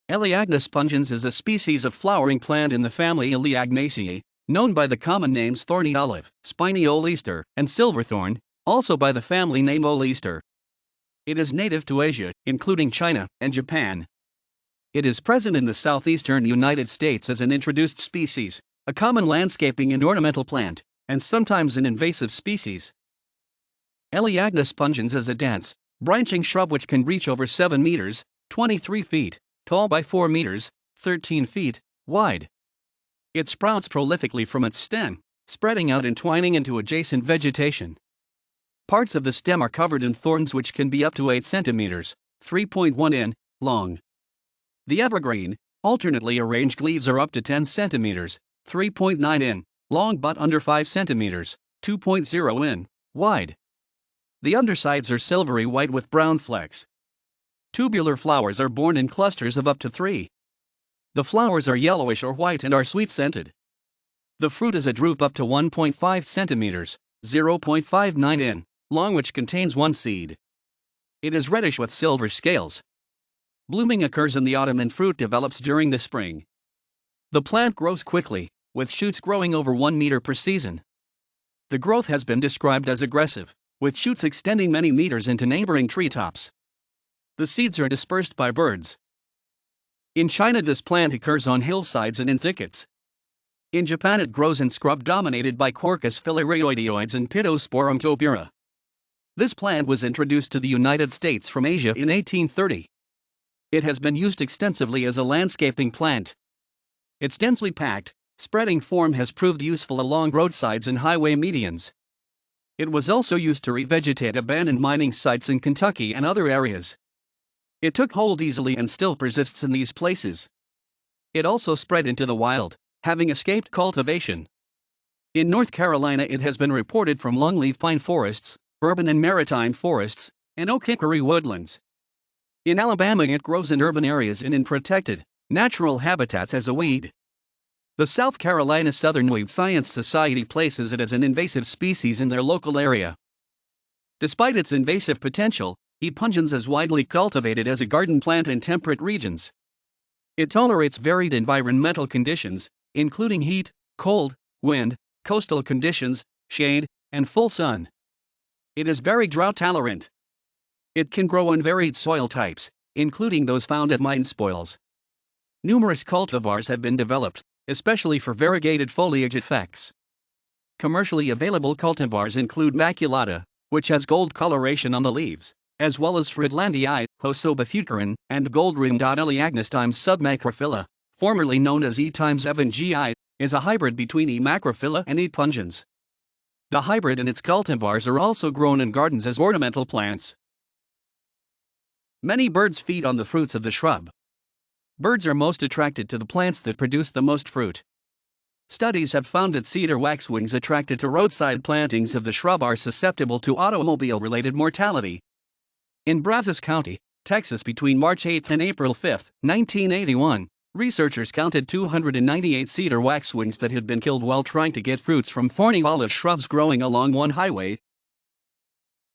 Elaeagnus Pungens is a species of flowering plant in the family Elaeagnaceae, known by the common names thorny olive, spiny oleaster, and silverthorn, also by the family name oleaster. It is native to Asia, including China and Japan. It is present in the southeastern United States as an introduced species, a common landscaping and ornamental plant, and sometimes an invasive species. Elaeagnus pungens is a dense, branching shrub which can reach over 7 meters, 23 feet, tall by 4 meters, 13 feet, wide. It sprouts prolifically from its stem, spreading out and twining into adjacent vegetation. Parts of the stem are covered in thorns which can be up to 8 centimeters, 3.1 in, long. The evergreen, alternately arranged leaves are up to 10 centimeters, 3.9 in, long but under 5 centimeters, 2.0 in, wide. The undersides are silvery white with brown flecks. Tubular flowers are borne in clusters of up to 3. The flowers are yellowish or white and are sweet-scented. The fruit is a drupe up to 1.5 centimeters, 0.59 in, long which contains 1 seed. It is reddish with silver scales. Blooming occurs in the autumn and fruit develops during the spring. The plant grows quickly, with shoots growing over 1 meter per season. The growth has been described as aggressive, with shoots extending many meters into neighboring treetops. The seeds are dispersed by birds. In China, this plant occurs on hillsides and in thickets. In Japan, it grows in scrub dominated by Quercus filariaoideoides and Pittosporum topura. This plant was introduced to the United States from Asia in 1830. It has been used extensively as a landscaping plant. Its densely packed, spreading form has proved useful along roadsides and highway medians. It was also used to revegetate abandoned mining sites in Kentucky and other areas. It took hold easily and still persists in these places. It also spread into the wild, having escaped cultivation. In North Carolina, it has been reported from longleaf pine forests, urban and maritime forests, and oak hickory woodlands. In Alabama, it grows in urban areas and in protected, natural habitats as a weed. The South Carolina Southern Weed Science Society places it as an invasive species in their local area. Despite its invasive potential, E. pungens is widely cultivated as a garden plant in temperate regions. It tolerates varied environmental conditions, including heat, cold, wind, coastal conditions, shade, and full sun. It is very drought tolerant. It can grow on varied soil types, including those found at mine spoils. Numerous cultivars have been developed, especially for variegated foliage effects. Commercially available cultivars include maculata, which has gold coloration on the leaves, as well as Friedlandii, Hosobophyterin, and gold-ringed Elaeagnaceae submacrophylla, formerly known as E. Evangelii, is a hybrid between E. macrophylla and E. pungens. The hybrid and its cultivars are also grown in gardens as ornamental plants. Many birds feed on the fruits of the shrub. Birds are most attracted to the plants that produce the most fruit. Studies have found that cedar waxwings attracted to roadside plantings of the shrub are susceptible to automobile-related mortality. In Brazos County, Texas, between March 8 and April 5, 1981, researchers counted 298 cedar waxwings that had been killed while trying to get fruits from thorny olive shrubs growing along one highway,